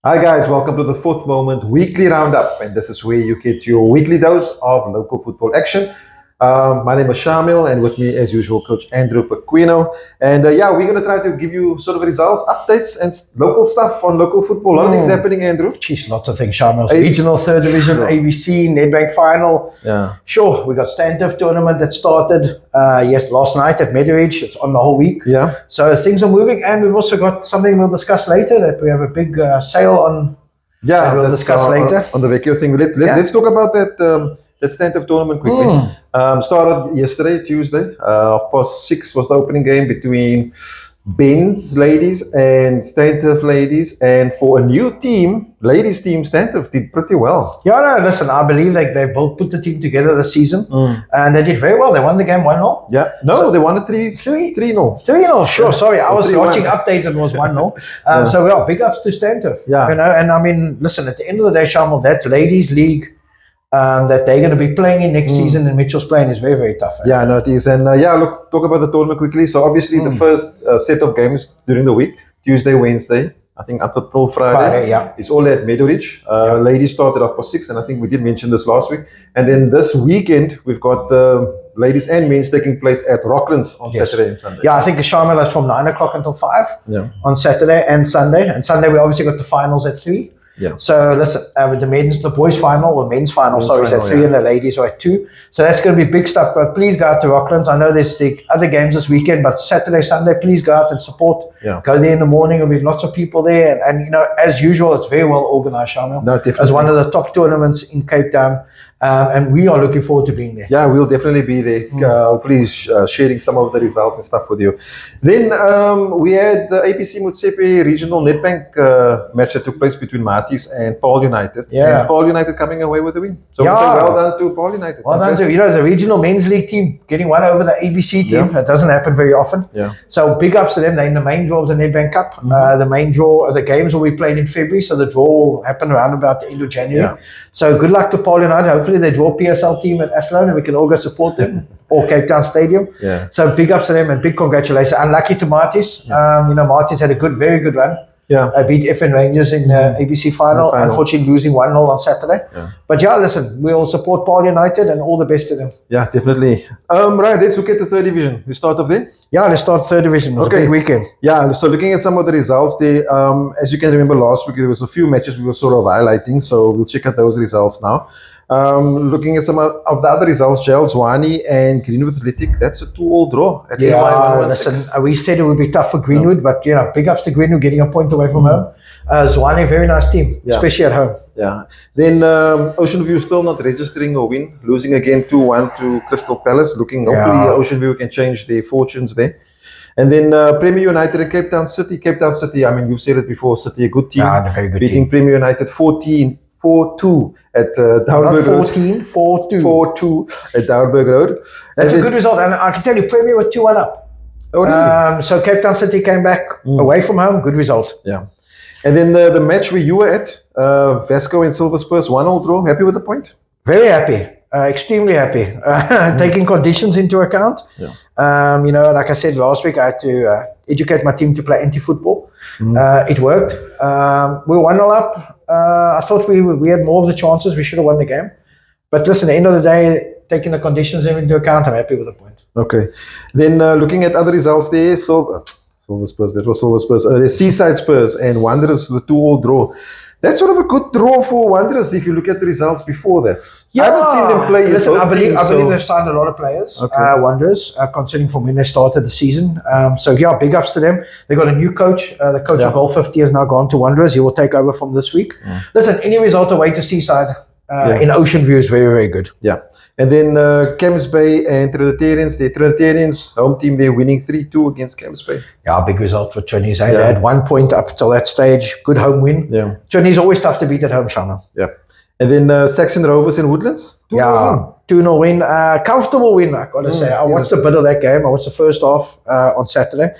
Hi guys, welcome to the Fourth Moment Weekly Roundup, and this is where you get your weekly dose of local football action. My name is Shamiel, and with me, as usual, Coach Andrew Pequeno. And yeah, we're going to try to give you sort of results, updates, and local stuff on local football. A lot of things happening, Andrew. Jeez, lots of things, Shamiel. Regional, third division, ABC, Nedbank final. Yeah. Sure, we got Stantiff tournament that started yes last night at Meadowridge. It's on the whole week. Yeah. So things are moving, and we've also got something we'll discuss later. That we have a big sale on. Yeah, that we'll discuss later on the Vecchio thing. Let's talk about that stand-up tournament quickly. Started yesterday, Tuesday. 6:30 was the opening game between Ben's ladies and Stantiff ladies, and for a new team, ladies team, Stantiff did pretty well. Yeah, no, listen, I believe they both put the team together this season, and they did very well. They won the game 1-0. Yeah, no, they won it 3-0. 3-0, sure. Sorry, I was watching updates and it was 1-0. So, well, big ups to Stantiff. Yeah. You know, and I mean, listen, at the end of the day, Shamiel, that ladies league that they're going to be playing in next season and Mitchell's playing is very, very tough. Yeah, no, it is. And look, talk about the tournament quickly. So obviously the first set of games during the week, Tuesday, Wednesday, I think up until Friday, it's all at Meadowridge. Ladies started off for 6, and I think we did mention this last week. And then this weekend, we've got the ladies and men's taking place at Rocklands on Saturday and Sunday. Yeah, I think the Shamiel is from 9 o'clock until 5 on Saturday and Sunday. And Sunday, we obviously got the finals at 3. Yeah. So listen, with the boys' final or men's final, is at 3 and the ladies are at 2. So that's going to be big stuff. But please go out to Rocklands. I know there's the other games this weekend, but Saturday, Sunday, please go out and support. Yeah. Go there in the morning. There'll be lots of people there, and you know, as usual, it's very well organized, Shamiel. No, definitely. It's one of the top tournaments in Cape Town. And we are looking forward to being there. Yeah, we'll definitely be there. Hopefully sharing some of the results and stuff with you. Then we had the APC Motsepe regional Nedbank match that took place between Maties and Paul United. Yeah. And Paul United coming away with the win. So well done to Paul United. Well done to, you know, the regional men's league team getting one over the ABC team. That doesn't happen very often. Yeah. So big ups to them. They're in the main draw of the Nedbank Cup. The main draw, the games will be played in February. So the draw will happen around about the end of January. Yeah. So good luck to Paul United. Hopefully they draw PSL team at Athlone and we can all go support them or Cape Town Stadium. Yeah. So big ups to them and big congratulations. Unlucky to Marties. You know, Marties had a very good run. Yeah. Beat FN Rangers in the ABC final. Unfortunately losing 1-0 on Saturday. Yeah. But yeah, listen, we'll support Paul United and all the best to them. Yeah, definitely. Right, let's look at the third division. We start off there? Yeah, let's start third division. It was a big weekend. Yeah, so looking at some of the results there, as you can remember last week, there was a few matches we were sort of highlighting, so we'll check out those results now. Looking at some of the other results, Zwane and Greenwood Athletic, that's a 2-all draw. At listen, we said it would be tough for Greenwood, but you know, big ups to Greenwood getting a point away from home. Zwane, very nice team, especially at home. Yeah. Then Ocean View still not registering a win, losing again 2-1 to Crystal Palace. Hopefully Ocean View can change their fortunes there. And then Premier United and Cape Town City. Cape Town City, I mean, you've said it before, City, a good team. A very good beating team. Premier United 4-2 at Downburg Road. 4-2 at Downburg Road. That's a good result. And I can tell you, Premier were 2-1 up. Oh, really? So Cape Town City came back away from home. Good result. Yeah. And then the match where you were at, Vasco and Silver Spurs, 1-all draw. Happy with the point? Very happy. Extremely happy. Taking conditions into account. Yeah. You know, like I said last week, I had to educate my team to play anti-football. It worked. We were 1-0 up. I thought we had more of the chances. We should have won the game. But listen, at the end of the day, taking the conditions into account, I'm happy with the point. Okay. Then looking at other results there, Silver Spurs, that was Silver Spurs. Seaside Spurs and Wanderers, the 2-all draw. That's sort of a good draw for Wanderers if you look at the results before that. Yeah, I haven't seen them play. Listen, I believe they've signed a lot of players, Wanderers, considering from when they started the season. So yeah, big ups to them. They got a new coach. The coach of Goal 50 has now gone to Wanderers. He will take over from this week. Listen, any result away to Seaside in Ocean View is very, very good. Yeah. And then Camps Bay and Trinitarians. The Trinitarians, home team, they're winning 3-2 against Camps Bay. Yeah, big result for Trinnies. They had 1 point up till that stage. Good home win. Yeah. Trinnies always tough to beat at home, Shamiel. Yeah. And then Saxon Rovers and Woodlands. 2-0 win. Comfortable win, I gotta say. I watched a bit of that game. I watched the first half on Saturday.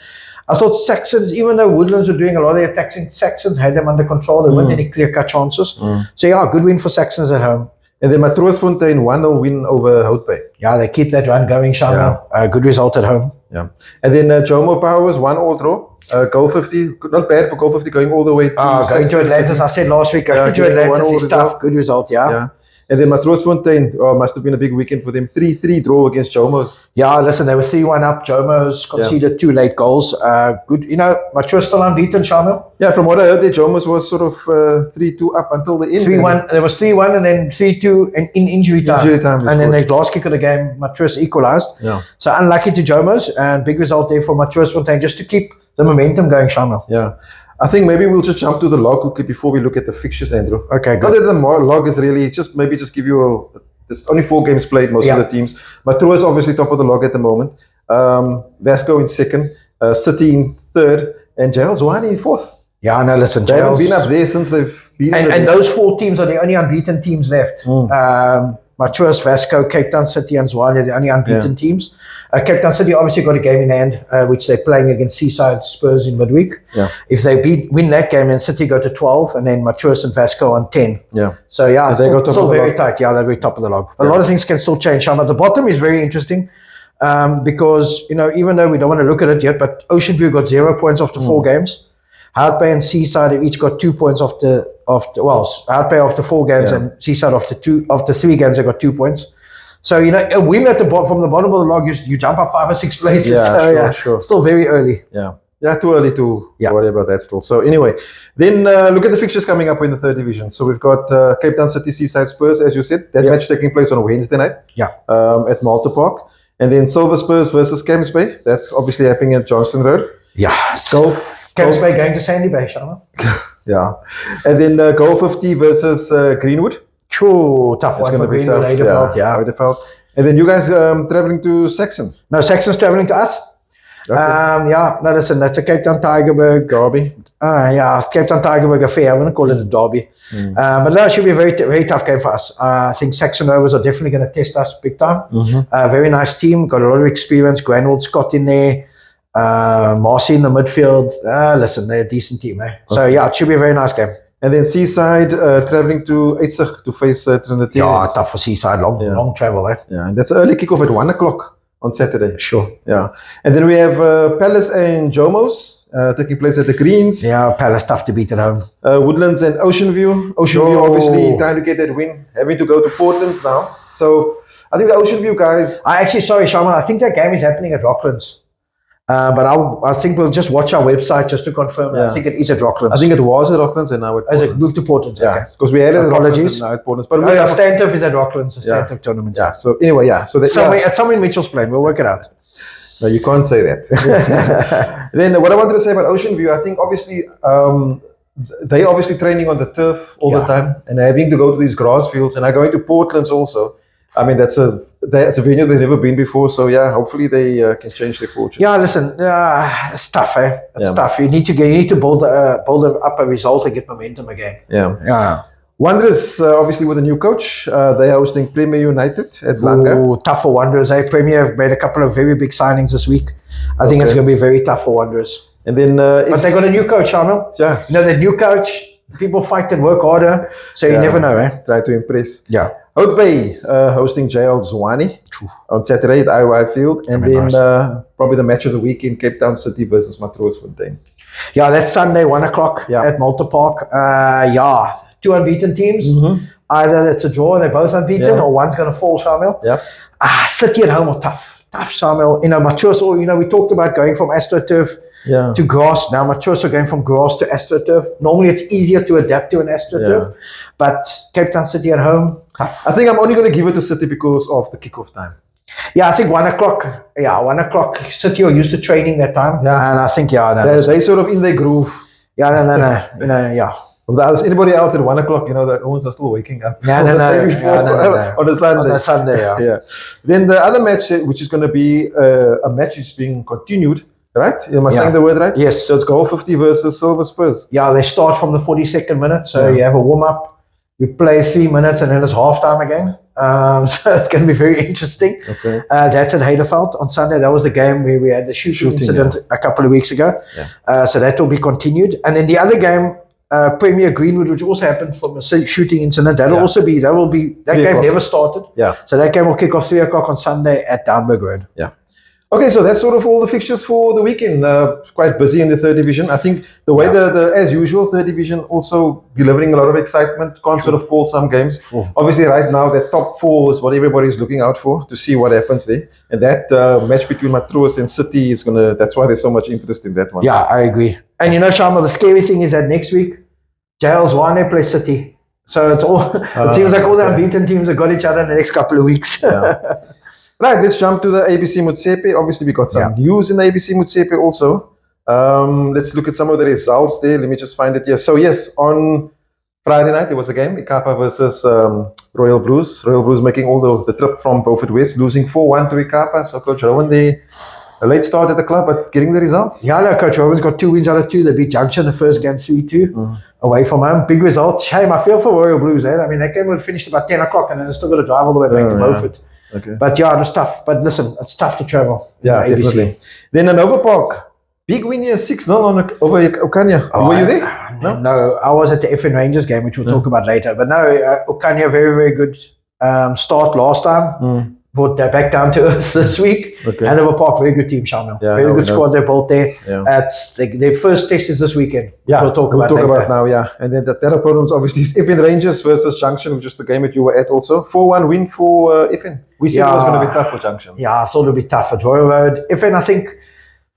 I thought Saxons, even though Woodlands were doing a lot of the attacking, Saxons had them under control. There weren't any clear-cut chances. So yeah, good win for Saxons at home. And then Matroosfontein 1-0 win over Hout Bay. Yeah, they keep that run going, Shamiel. Good result at home. Yeah. And then Jomo Powers 1-all draw. Goal 50, not bad for Goal 50 going all the way to going to Atlanta, as I said last week. Going to Atlanta is tough. Good result, yeah. And then Matroosfontein, must have been a big weekend for them. 3-3 draw against Jomos. Yeah, listen, they were 3-1 up. Jomos conceded 2 late goals. Good, Matroos still unbeaten, Shamiel? Yeah, from what I heard, the Jomos was sort of 3-2 up until the end. 3-1. There was 3-1 and then 3-2 in injury time. And then the last kick of the game, Matroos equalised. Yeah. So unlucky to Jomos, and big result there for Matroosfontein just to keep the momentum going, Shamiel. Yeah. I think maybe we'll just jump to the log quickly before we look at the fixtures, Andrew. Okay, good. Not that the log is really just give you there's only 4 games played, most of the teams. Matroos is obviously top of the log at the moment. Vasco in second, City in third, and Jail Zwane in fourth. Yeah, no, listen, they haven't been up there since they've been. And those 4 teams are the only unbeaten teams left. Matroos, Vasco, Cape Town City, and Zwane are the only unbeaten teams. Cape Town City obviously got a game in hand, which they're playing against Seaside Spurs in midweek. Yeah. If they win that game, then City go to 12, and then Matroos and Vasco on 10. Yeah. So yeah, they got still very tight. Yeah, they're very top of the log. A lot of things can still change. But the bottom is very interesting because even though we don't want to look at it yet, but Ocean View got 0 points after 4 games. Hard Bay and Seaside have each got 2 points Hard Bay after 4 games and Seaside after 3 games they got 2 points. So a win at from the bottom of the log, you jump up 5 or 6 places. Yeah, sure. Still very early. Yeah, too early to worry about that still. So anyway, then look at the fixtures coming up in the 3rd division. So we've got Cape Town City Seaside Spurs, as you said. That match taking place on Wednesday night. At Malta Park, and then Silver Spurs versus Camps Bay. That's obviously happening at Johnston Road. Yeah, so Camps Bay going to Sandy Bay, Shama. Yeah, and then Goal 50 versus Greenwood. True, tough one for Greenwood. And then you guys traveling to Saxon? No, Saxon's traveling to us. Okay. Listen, that's a Cape Town Tigerberg derby. Cape Town Tigerberg affair. I wouldn't call it a derby. But no, it should be a very, very tough game for us. I think Saxon Rovers are definitely going to test us big time. Very nice team, got a lot of experience. Granwald Scott in there, Marcy in the midfield. Listen, they're a decent team. So yeah, it should be a very nice game. And then Seaside traveling to Eitzig to face Trinity. Yeah, tough for Seaside. Long travel. Yeah, and that's an early kickoff at 1 o'clock on Saturday. Sure. Yeah. And then we have Palace and Jomos taking place at the Greens. Yeah, Palace tough to beat at home. Woodlands and Ocean View. Ocean View obviously trying to get that win, having to go to Portland's now. So I think the Ocean View guys. Sorry, Shaman, I think that game is happening at Rocklands. But I think we'll just watch our website just to confirm. I think it is at Rocklands. I think it was at Rocklands and now it moved to Portland's. Yeah, because we had it at Rocklands and now at Portland's. But Stanturf is at Rocklands, the Stanturf tournament. Yeah, so anyway, so that's somewhere in Mitchell's Plain. We'll work it out. No, you can't say that. Then what I wanted to say about Ocean View, I think obviously they obviously training on the turf all the time and having to go to these grass fields and are going to Portland's also. I mean, that's a venue they've never been before. So yeah, hopefully they can change their fortune. Yeah, listen, it's tough, It's tough. You need to build up a result and get momentum again. Yeah. Wanderers, obviously with a new coach, they're hosting Premier United at Langa. Oh, tough for Wanderers. Premier have made a couple of very big signings this week. I think it's going to be very tough for Wanderers. And then, but they got a new coach, Shamiel. Yeah. The new coach. People fight and work harder, so you never know, Try to impress. Yeah. Hout Bay hosting JL Zwane on Saturday at IY Field, and then probably the match of the week in Cape Town City versus Matroosfontein. Yeah, that's Sunday, 1 o'clock at Malta Park. 2 unbeaten teams. Either it's a draw and they're both unbeaten, or one's going to fall, Shamiel. Yeah. City at home are tough, Shamiel. Matroos. We talked about going from AstroTurf to grass. Now Matroos are going from grass to AstroTurf. Normally it's easier to adapt to an AstroTurf, but Cape Town City at home, tough. I think I'm only going to give it to City because of the kickoff time. Yeah, I think 1 o'clock. Yeah, 1 o'clock. City are used to training that time. Yeah, and I think they sort of in their groove. Yeah, no. Anybody else at 1 o'clock, the Owens are still waking up. No. On a Sunday. On a Sunday, yeah. Then the other match, which is going to be a match is being continued. Right? Am I saying the word right? Yes. So it's Goal 50 versus Silver Spurs. Yeah, they start from the 42nd minute. So you have a warm-up, you play 3 minutes, and then it's half-time again. So it's going to be very interesting. Okay. That's at Heidelveld on Sunday. That was the game where we had the shooting incident a couple of weeks ago. Yeah. So that will be continued. And then the other game, Premier Greenwood, which also happened from a shooting incident, that game never started. Yeah. So that game will kick off 3 o'clock on Sunday at Downburg Road. Yeah. Okay, so that's sort of all the fixtures for the weekend. Quite busy in the third division. I think the way as usual, third division also delivering a lot of excitement. Can't sort of call some games. Obviously, right now, that top four is what everybody's looking out for to see what happens there. And that match between Matroos and City is that's why there's so much interest in that one. Yeah, I agree. And you know, Shamiel, the scary thing is that next week, Jails Wane play City. So it's all. It seems like all the unbeaten teams have got each other in the next couple of weeks. Right, let's jump to the ABC Motsepe. Obviously, we got some news in the ABC Motsepe also. Let's look at some of the results there. Let me just find it here. So yes, on Friday night there was a game, Ikapa versus Royal Blues. Royal Blues making all the trip from Beaufort West, losing 4-1 to Ikapa. So Coach Rowan there, a late start at the club, but getting the results. Yeah, no, Coach Rowan's got 2 wins out of 2. They beat Junction the first game 3-2 away from home. Big result. Shame, I feel for Royal Blues. I mean, that game would have finished about 10 o'clock and then they're still got to drive all the way back to Beaufort. Okay. But yeah, it was tough. But listen, it's tough to travel. Yeah, definitely. Then at Nova Park, big win here, 6-0 over Okanya. Were you there? No, I was at the FN Rangers game, which we'll talk about later. But no, Okanya, very, very good start last time. Brought that back down to earth this week. Okay. And Nova Park, very good team, Shamiel. Yeah, very good squad they built there. Yeah. Their first test is this weekend. Yeah, we'll talk about now, yeah. And then the opponents obviously is FN Rangers versus Junction, which is the game that you were at also. 4-1 win for FN. We said it was going to be tough for Junction. Yeah, I thought it would be tough at Royal Road. FN, I think,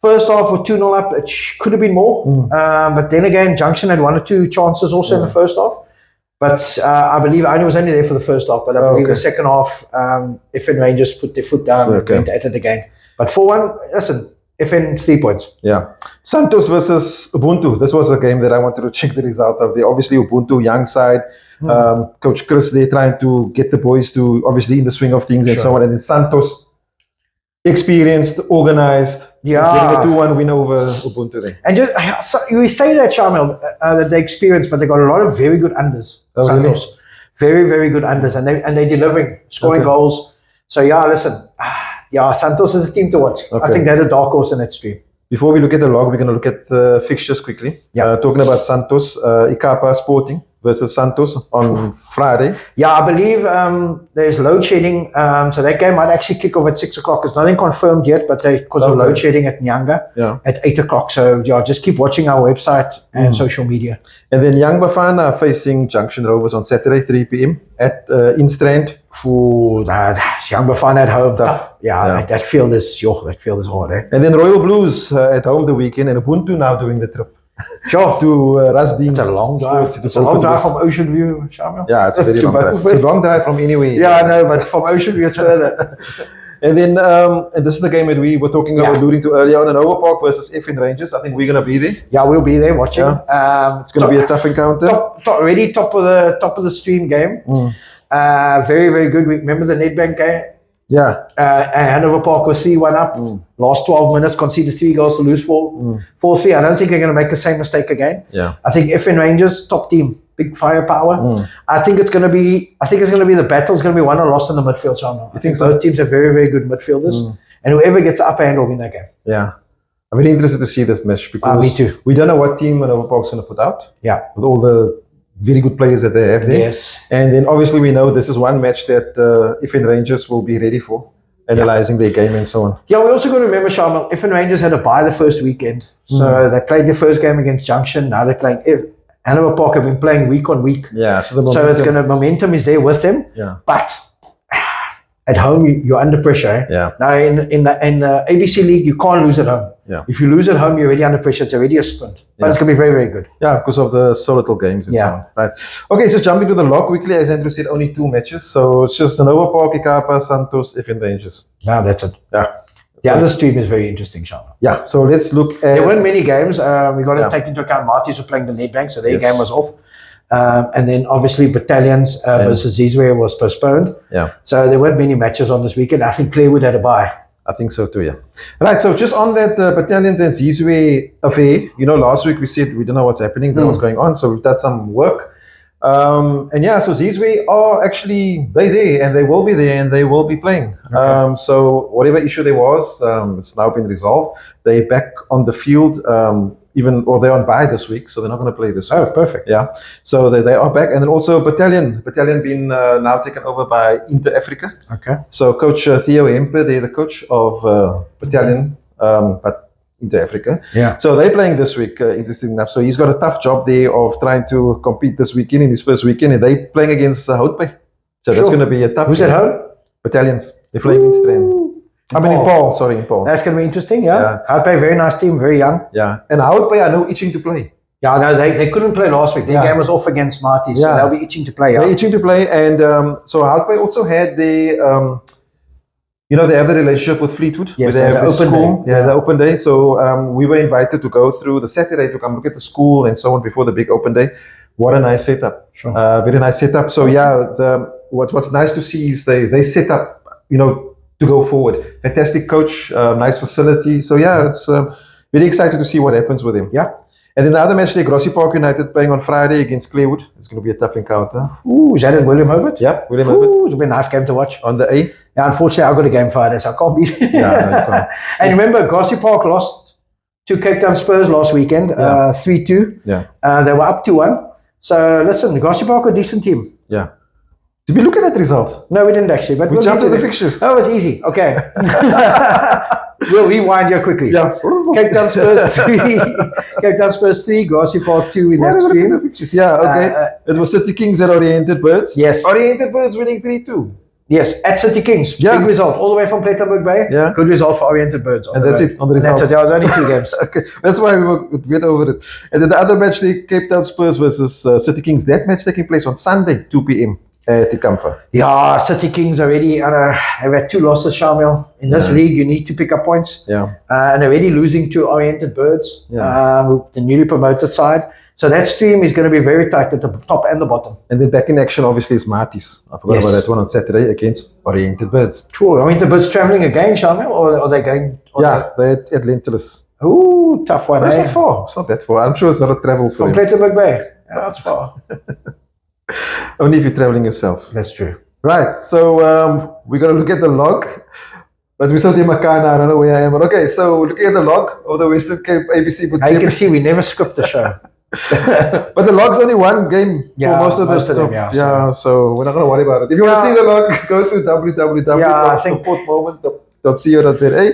first half were 2-0 up. It could have been more. But then again, Junction had 1 or 2 chances also in the first half. But I believe I was only there for the first half, but I believe the second half, FN Rangers put their foot down and went at it again. But 4-1, listen, FN 3 points. Yeah. Santos versus Ubuntu. This was a game that I wanted to check the result of. Obviously, Ubuntu, young side. Coach Chris, they're trying to get the boys to, obviously, in the swing of things and so on. And then Santos, experienced, organized, getting a 2-1 win over Ubuntu there. And just, you say that, Shamiel, that they experienced, but they got a lot of very good unders. Santos. Really? Very, very good unders, and they're delivering, scoring goals. So yeah, listen, Santos is a team to watch. I think they're the dark horse in that stream. Before we look at the log, we're going to look at the fixtures quickly. Talking about Santos, Ikapa Sporting versus Santos on Friday. Yeah, I believe there's load shedding. So that game might actually kick off at 6 o'clock. It's nothing confirmed yet, but because of load shedding at Nyanga at 8 o'clock. So yeah, just keep watching our website and social media. And then Young Bafana facing Junction Rovers on Saturday, 3 p.m. at Instrand. Young Bafana at home. Tough. That field is hard. And then Royal Blues at home the weekend, and Ubuntu now doing the trip. Sure. To Rasdeen. It's a long drive. It's a long drive from Ocean View, Shamiel. Yeah, it's a very long drive. It's a long drive from anywhere. Yeah, I know, but from Ocean View it's further. And then, and this is the game that we were alluding to earlier on, Nova Park versus FN Rangers. I think we're going to be there. Yeah, we'll be there watching. It's going to be a tough encounter. Top of the stream game. Very, very good. Remember the Nedbank game? Yeah. And Hanover Park was 3-1 up. Last 12 minutes, conceded 3 goals to lose 4-3. I don't think they're going to make the same mistake again. Yeah. I think FN Rangers, top team, big firepower. I think it's going to be the battle's going to be won or lost in the midfield. I think both teams are very, very good midfielders. And whoever gets the upper hand will win that game. Yeah. I'm really interested to see this match because me too. We don't know what team Hanover Park's going to put out. Yeah. With all the very good players that they have there. Yes. And then obviously we know this is one match that FN Rangers will be ready for, analysing their game and so on. Yeah, we also got to remember, Shamiel, FN Rangers had a bye the first weekend. So they played their first game against Junction. Now they're playing... Hanover Park have been playing week on week. Yeah. So momentum is there with them. Yeah. But at home, you're under pressure. Yeah. Now in the ABC League, you can't lose at home. Yeah. If you lose at home, you're already under pressure. It's already a sprint. But it's going to be very, very good. Yeah, because of the so little games and so on. Right. Okay, so jumping to the log quickly, as Andrew said, only 2 matches. So it's just Nova Park, Ikapa, Santos, FN Rangers. Yeah, that's it. Yeah. The other stream is very interesting, Shamiel. Yeah, so let's look at... There weren't many games. We got to take into account Marty's were playing the Nedbank, so their game was off. And then obviously Battalions versus Zizwe was postponed. Yeah. So there weren't many matches on this weekend. I think Clarewood had a bye. I think so too, yeah. Right, so just on that Battalions and Zizwe affair, last week we said we don't know what's happening, what's going on, so we've done some work. And yeah, so Zizwe are actually, they're there and they will be there and they will be playing. Okay. So whatever issue there was, it's now been resolved. They're back on the field. or they're on bye this week, so they're not going to play this week. Oh, perfect. Yeah, so they are back, and then also Battalion been now taken over by Inter Africa. Okay. So Coach Theo Hempe, they're the coach of Battalion, but Inter Africa. Yeah. So they're playing this week, interesting enough. So he's got a tough job there of trying to compete this weekend in his first weekend, and they're playing against Houtpay. So that's going to be a tough. Who's at home? Battalions. They're playing in Strand. I mean, in Paul. Sorry, in Paul. That's going to be interesting, yeah. Houtpay, very nice team, very young. Yeah. And Houtpay are now itching to play. Yeah, no, they couldn't play last week. Their game was off against Marty, so they'll be itching to play. They're itching to play, and so Houtpay also had the, they have the relationship with Fleetwood. Yes, they have the open school. day. Yeah, the open day. So we were invited to go through the Saturday to come look at the school and so on before the big open day. What a nice setup. Sure. Very nice setup. So what's nice to see is they set up, to go forward. Fantastic coach, nice facility. So it's very excited to see what happens with him. Yeah. And then the other match, Grassy Park United playing on Friday against Clearwood. It's going to be a tough encounter. Ooh, is that at William Herbert? Yeah, William Herbert. It'll be a nice game to watch. On the A. Yeah, unfortunately, I've got a game Friday, so I can't be there. Yeah, no, you can't. And remember, Grassy Park lost to Cape Town Spurs last weekend, 3-2. Yeah. They were up 2-1. So listen, Grassy Park are a decent team. Yeah. Did we look at that result? No, we didn't actually. But we jumped to the fixtures. Oh, it's easy. Okay. We'll rewind here quickly. Yeah. Cape Town Spurs 3. Cape Town Spurs 3. Grassy Park 2 in that stream. Look at the fixtures. Yeah, okay. It was City Kings at Oriented Birds. Yes. Oriented Birds winning 3-2. Yes, at City Kings. Yeah. Big result. All the way from Plettenberg Bay. Yeah. Good result for Oriented Birds. And that's it on the results. That's it. There was only 2 games. Okay. That's why we went over it. And then the other match, the Cape Town Spurs versus City Kings. That match taking place on Sunday, 2 p.m. at the Comfort. Yeah, City Kings already have had 2 losses, Shamiel. In this league, you need to pick up points. Yeah. And already losing to Oriented Birds, the newly promoted side. So that stream is going to be very tight at the top and the bottom. And then back in action, obviously, is Marty's. I forgot about that one on Saturday against Oriented Birds. Sure. Oriented Birds traveling again, Shamiel, or are they going? They're at Lentulus. Ooh, tough one. But it's not far. It's not that far. I'm sure it's not a travel for from Plettenberg Bay. Yeah, that's far. Only if you're traveling yourself. That's true. Right. So we're going to look at the log. But we're still in Makana. I don't know where I am. But okay, so looking at the log of the Western Cape ABC. You can see we never script the show. But the log's only one game for most of them. So we're not going to worry about it. If you want to see the log, go to www.thefourthmoment.co.za.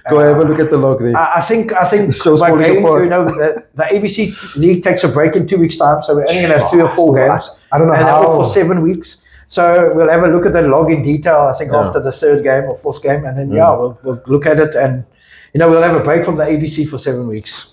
Go have a look at the log there. I think the show's falling apart. The ABC League takes a break in 2 weeks' time, so we're only going to have 3 or 4 games. I don't know and how. For 7 weeks. So we'll have a look at the log in detail, I think, after the 3rd game or 4th game. And then, we'll look at it. And, we'll have a break from the ABC for 7 weeks.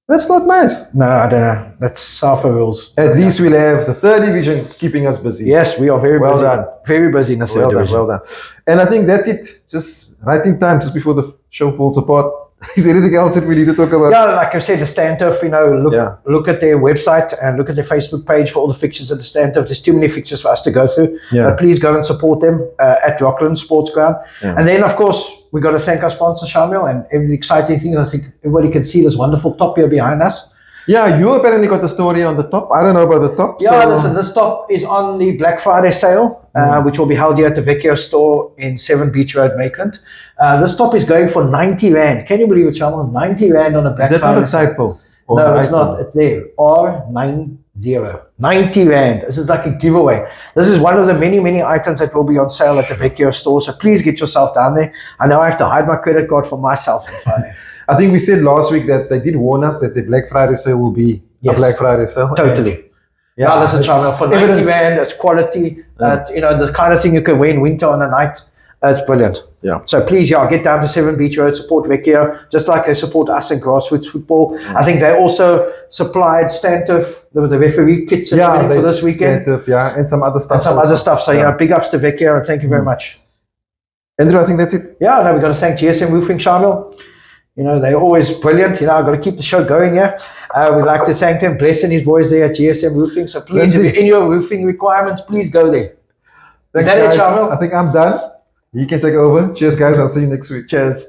That's not nice. No, I don't know. That's SAFA rules. At least we'll have the 3rd division keeping us busy. Yes, we are very busy. Well done. Very busy in the 3rd division. Well done. And I think that's it. Just right in time, just before the show falls apart. Is there anything else that we need to talk about? Yeah, like I said, the Stand Turf, look at their website and look at their Facebook page for all the fixtures at the Stand Turf. There's too many fixtures for us to go through. Yeah. But please go and support them at Rockland Sports Ground. Yeah. And then, of course, we got to thank our sponsor, Shamiel, and every exciting thing. I think everybody can see this wonderful top here behind us. Yeah, you apparently got the story on the top. I don't know about the top. Yeah, listen, this top is on the Black Friday sale, which will be held here at the Vecchio store in 7 Beach Road, Maitland. This top is going for 90 Rand. Can you believe it, Shamiel? 90 Rand on a Black Friday. Is that not a typo? No, it's not. It's there. R90. 90 Rand. This is like a giveaway. This is one of the many, many items that will be on sale at the Vecchio store. So please get yourself down there. I know I have to hide my credit card for myself on Friday. I think we said last week that they did warn us that the Black Friday sale will be a Black Friday sale. Totally. Yeah, listen, Shamiel, for 90 Rand, it's quality. The kind of thing you can wear in winter on a night. It's brilliant. Yeah. So please, get down to 7 Beach Road, support Vecchio, just like they support us in grassroots football. I think they also supplied Stand Turf, the referee kits for this weekend. Stand Turf, and some other stuff. So, big ups to Vecchio, and thank you very much. Andrew, I think that's it. Yeah, no, we've got to thank GSM Roofing, Shamiel. They're always brilliant. I've got to keep the show going here. We'd like to thank them, Bless and his boys there at GSM Roofing. So please, if you're in your roofing requirements, please go there. Thanks, guys. I think I'm done. You can take over. Cheers, guys. I'll see you next week. Cheers.